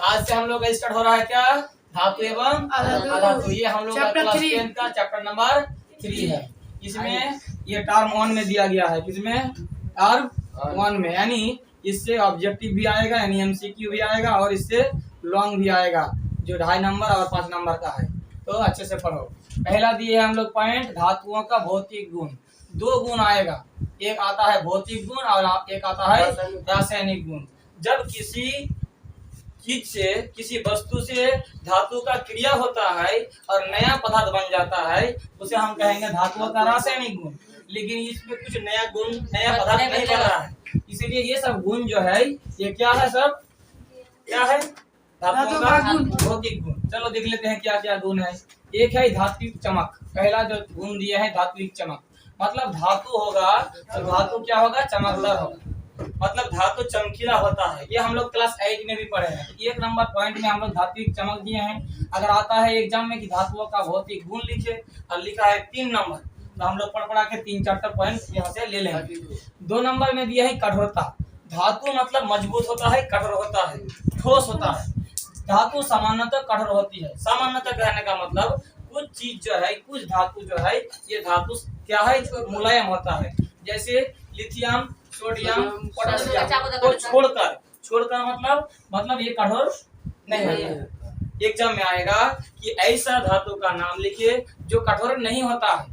आज से हम लोग का स्टार्ट हो रहा है क्या, धातु एवं अधातु। ये हम लोग का क्लास 10 का चैप्टर नंबर 3 है। इसमें ये टर्म 1 में दिया गया है, किसमें, टर्म 1 में, यानी इससे ऑब्जेक्टिव भी आएगा, यानी एमसीक्यू भी आएगा, और इससे लॉन्ग भी आएगा जो 2.5 नंबर और 5 नंबर का है। तो अच्छे से पढ़ो। पहला दिए है हम लोग पॉइंट, धातुओं का भौतिक गुण। 2 गुण आएगा, एक आता है भौतिक गुण और एक आता है रासायनिक गुण। जब किसी चीज से, किसी वस्तु से धातु का क्रिया होता है और नया पदार्थ बन जाता है, उसे हम कहेंगे धातुओं का रासायनिक गुण। लेकिन इसमें कुछ नया गुण, नया पदार्थ नहीं बना है, इसीलिए ये सब गुण जो है ये क्या है, सब क्या है, धातुओं का भौतिक गुण। चलो देख लेते हैं क्या क्या गुण है। एक है धात्विक चमक। पहला जो गुण दिया है धात्विक चमक, मतलब धातु होगा तो धातु क्या होगा, चमकदार होगा, मतलब धातु चमकीला होता है। ये हम लोग क्लास 8 में भी पढ़े हैं। 1 नंबर पॉइंट में हम लोग धात्विक चमक दिए हैं। अगर आता है एग्जाम में कि धातुओं का भौतिक गुण लिखे और लिखा है 3 नंबर, तो हम लोग पढ़ के 3-4 पॉइंट यहाँ से ले लेंगे। 2 नंबर में दिया है कठोरता। धातु मतलब मजबूत होता है, कठोर होता है, ठोस होता है। धातु सामान्यतः कठोर होती है। सामान्यतः कहने का मतलब कुछ चीज जो है, कुछ धातु जो है, ये धातु क्या है, मुलायम होता है। जैसे लिथियम, सोडियम, पोटेशियम को छोड़कर मतलब ये कठोर नहीं है। एग्जाम में आएगा कि ऐसा धातु का नाम लिखिए जो कठोर नहीं होता है,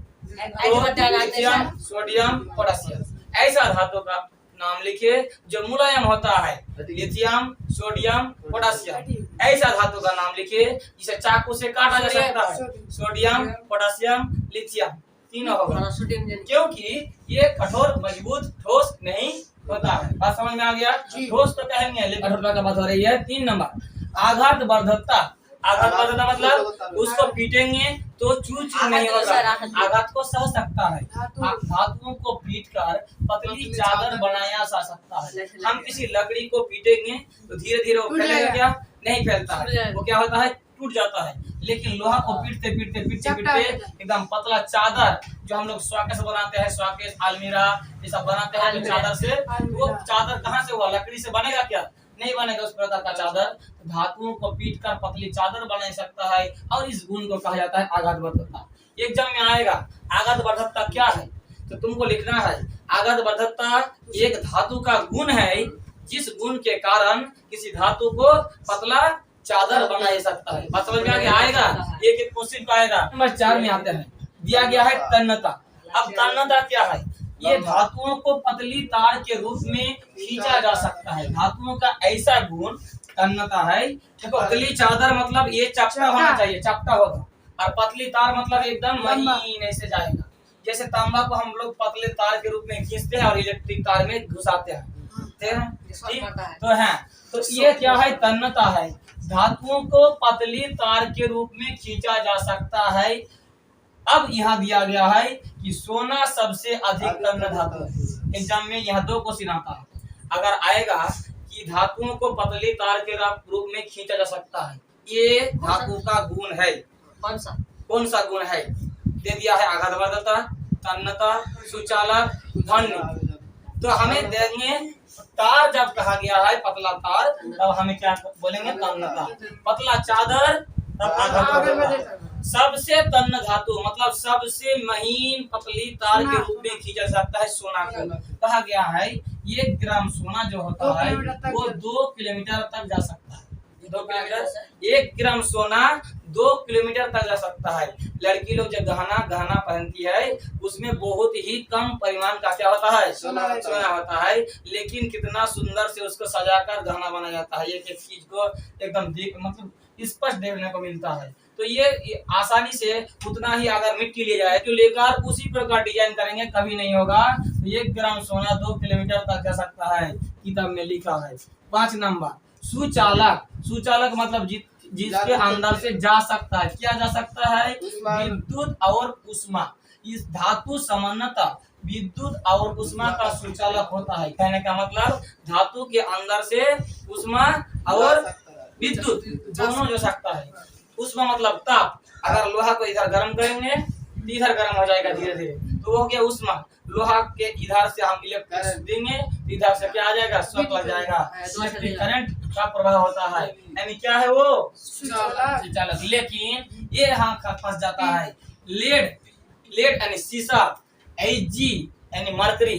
तो लिथियम, सोडियम, पोटेशियम। ऐसा धातु का नाम लिखिए जो मुलायम होता है, लिथियम, सोडियम, पोटेशियम। ऐसा धातु का नाम लिखिए जिसे चाकू से काटा जा सकता है, सोडियम, पोटेशियम, लिथियम, तीनों होगा, क्योंकि ये कठोर, मजबूत, ठोस नहीं होता है। बात समझ में आ गया। ठोस तो कहेंगे, लेकिन कठोरता का बात हो रही है। 3 नंबर आघात वर्धकता। आघात वर्धकता मतलब उसको पीटेंगे तो चूच नहीं होगा, आघात को सह सकता है। धातुओं को पीटकर पतली चादर बनाया जा सकता है। हम किसी लकड़ी को पीटेंगे तो धीरे धीरे वो फैलेगा क्या, नहीं फैलता है, वो क्या होता है, टूट जाता है। लेकिन लोहा को पीटते पीटते एकदम पतला चादर, जो हम लोग शोकेस बनाते हैं, शोकेस, अलमीरा ये सब बनाते हैं, तो चादर से, वो चादर कहाँ से हुआ, लकड़ी से बनेगा क्या, नहीं बनेगा उस प्रकार का चादर। धातुओं को पीटकर पतली चादर बना सकता है, और इस गुण को कहा जाता है आघात वर्धकता। एग्जाम में आएगा आघात वर्धकता क्या है, तो तुमको लिखना है आघात वर्धकता एक धातु का गुण है जिस गुण के कारण किसी धातु को पतला चादर बना सकता है। बात समझ में आएगा। एक क्वेश्चन का आएगा। नंबर 4 में आते हैं, दिया गया है तन्यता। अब तन्यता क्या है, ये धातुओं को पतली तार के रूप में खींचा जा सकता है। धातुओं का ऐसा गुण तन्यता है। पतली चादर मतलब ये चपटा होना चाहिए, चपटा होगा, और पतली तार मतलब एकदम महीन ऐसे जाएगा। जैसे तांबा को हम लोग पतले तार के रूप में खींचते हैं और इलेक्ट्रिक तार में घुसाते हैं, तो है, तो ये क्या है, तन्यता है। धातुओं को पतली तार के रूप में खींचा जा सकता है। अब यहाँ दिया गया है कि सोना सबसे अधिक तन्य धातु है। एग्जाम में यहाँ 2 क्वेश्चन आता है। अगर आएगा कि धातुओं को पतली तार के रूप में खींचा जा सकता है, ये धातु का गुण है, कौन सा गुण है, दे दिया है आघात वर्धकता, तन्यता, सुचालक, ध्वनि। तो हमें देंगे तार, जब कहा गया है पतला तार, तब हमें क्या बोलेंगे, तन्यता। पतला चादर, तब आघात वर्धकता। सबसे तन्य धातु मतलब सबसे महीन पतली तार के रूप में खींचा जाता है सोना को। कहा गया है 1 ग्राम सोना जो होता है वो 2 किलोमीटर तक जा सकता है। 2 किलोमीटर, 1 ग्राम सोना 2 किलोमीटर तक जा सकता है। लड़की लोग जो गहना पहनती है उसमें बहुत ही कम परिमाण का क्या होता है, सोना होता है, लेकिन कितना सुंदर से उसको सजाकर गहना बनाया जाता है। एक एक चीज को एकदम मतलब स्पष्ट देखने को मिलता है। तो ये आसानी से उतना ही अगर मिट्टी ले जाए तो लेकर उसी प्रकार डिजाइन करेंगे, कभी नहीं होगा। 1 ग्राम सोना 2 किलोमीटर तक जा सकता है, किताब में लिखा है। 5 नंबर सुचालक। सुचालक मतलब जिसके अंदर से जा सकता है, क्या जा सकता है, विद्युत और उष्मा। इस धातु सामान्यतः विद्युत और उष्मा का सुचालक होता है। कहने का मतलब धातु के अंदर से उष्मा और विद्युत दोनों जा सकता है। उष्मा मतलब ताप, अगर लोहा को इधर गर्म करेंगे तो इधर गर्म हो जाएगा धीरे धीरे, तो वो हो गया उष्मा। लोहा के इधर से हम इलेक्ट्रिक देंगे, इधर से क्या आ जाएगा, शॉक लग जाएगा, करंट का प्रभाव होता है, यानी क्या है वो सुचालक। लेकिन ये यहाँ फंस जाता है, लेड यानी शीशा, Ag यानी मरकरी,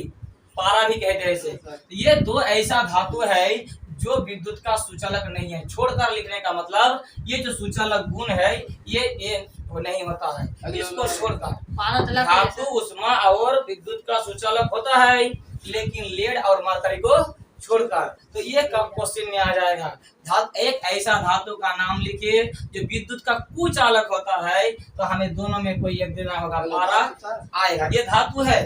पारा भी कहते हैं इसे। ये दो ऐसा धातु है जो विद्युत का सुचालक नहीं है। छोड़कर लिखने का मतलब ये जो सुचालक गुण है ये वो नहीं होता है, इसको छोड़कर। धातु उष्मा और विद्युत का सुचालक होता है, लेकिन लेड और मरकरी को छोड़कर। तो ये क्वेश्चन में आ जाएगा, एक ऐसा धातु का नाम लिखिए जो विद्युत का कुचालक होता है, तो हमें दोनों में कोई एक देना होगा, पारा आएगा। ये धातु है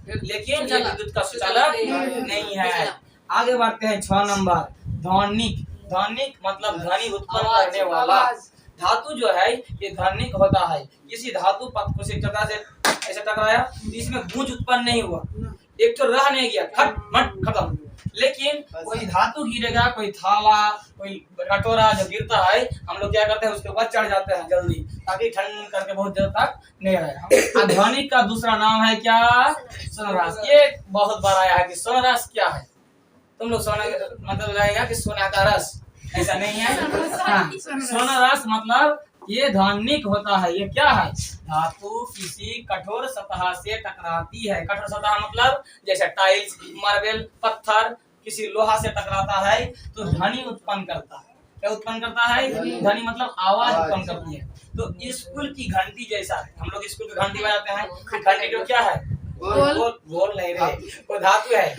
लेकिन ये विद्युत का सुचालक नहीं है। आगे बढ़ते हैं 6 नंबर, ध्वनिक। ध्वनिक मतलब ध्वनि उत्पन्न करने वाला। धातु जो है ये ध्वनिक होता है। किसी धातु पदार्थ से ऐसे टकराया, इसमें गूंज उत्पन्न नहीं हुआ, एक तो रह नहीं गया, खट मट खत्म। लेकिन कोई धातु गिरेगा, कोई थाला, कोई कटोरा जो गिरता है, हम लोग क्या करते हैं, उसके ऊपर चढ़ जाते हैं जल्दी, ताकि ठंड करके बहुत देर तक नहीं रहे। ध्वनिक का दूसरा नाम है क्या, सोनराश। ये बहुत बार आया है कि सोनराश क्या है, तुम लोग सोना मतलब लगेगा कि सोना का रस, ऐसा नहीं है। हाँ, सोनराश मतलब ये ध्वनिक होता है। ये क्या है, धातु किसी कठोर सतह से टकराती है। कठोर सतह मतलब जैसे टाइल्स, मार्बल, पत्थर किसी लोहा से टकराता है तो ध्वनि उत्पन्न करता है। क्या उत्पन्न करता है, ध्वनि मतलब आवाज उत्पन्न करती है। तो स्कूल की घंटी जैसा है, हम लोग स्कूल की घंटी बजाते हैं, घंटी जो क्या है, बोल नहीं रहे, वो धातु है,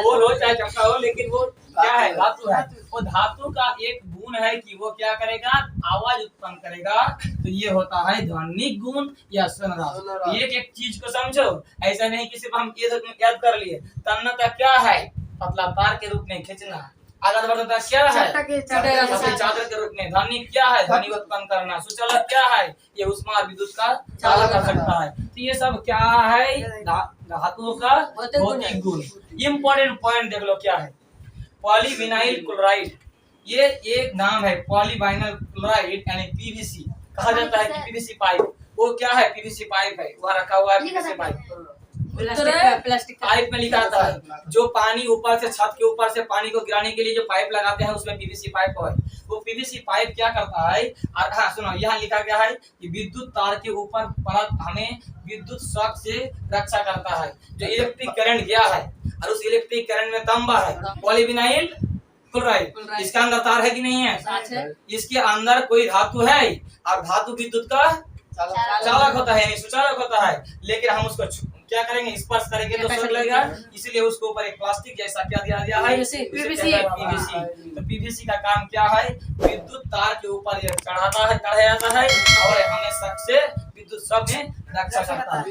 बोल हो चाहे चपटा हो, लेकिन वो क्या है, धातु है। वो धातु का एक गुण है कि वो क्या करेगा, आवाज उत्पन्न करेगा। तो ये होता है ध्वनिक गुण या सोनराश। एक चीज को समझो, ऐसा नहीं कि सिर्फ हम याद कर लिए। तन्यता क्या है, पतला तार के रूप में खींचना। आगे बढ़ता क्या है, चादर के रूप में। ध्वनिक क्या है, ध्वनि उत्पन्न करना। सुचालक क्या है, ये उष्मा विद्युत का चालक कर सकता है। तो ये सब क्या है, धातुओं का भौतिक गुण। इम्पोर्टेंट पॉइंट देख लो क्या है, पॉलीविनाइल क्लोराइड। ये एक नाम है, पॉलीविनाइल क्लोराइड यानी पीवीसी। कहा जाता है कि पीवीसी पाइप, वो क्या है, पीवीसी पाइप है, वहाँ रखा हुआ है पीवीसी पाइप। प्लास्टिक पाइप में लिखा था, जो पानी ऊपर से, छत के ऊपर से पानी को गिराने के लिए जो पाइप लगाते हैं, उसमें पीवीसी पाइप है। वो पीवीसी पाइप क्या करता है, और हाँ सुनो, यहाँ लिखा गया है कि विद्युत तार के ऊपर परत हमें विद्युत शॉक से रक्षा करता है। जो इलेक्ट्रिक करंट गया है और उस इलेक्ट्रिक करंट में तांबा है, पॉलीविनाइल क्लोराइड, इसके अंदर तार है कि नहीं है, इसके अंदर कोई धातु है, और धातु विद्युत का चालक होता है, यानी सुचालक होता है। लेकिन हम उसको क्या करेंगे, स्पर्श करेंगे तो शॉक लगेगा, इसलिए उसके ऊपर एक प्लास्टिक जैसा क्या दिया गया है, पीवीसी। तो पीवीसी का काम क्या है, विद्युत तार के ऊपर चढ़ाया जाता है और हमें शॉक से, विद्युत शॉक में रक्षा करता है।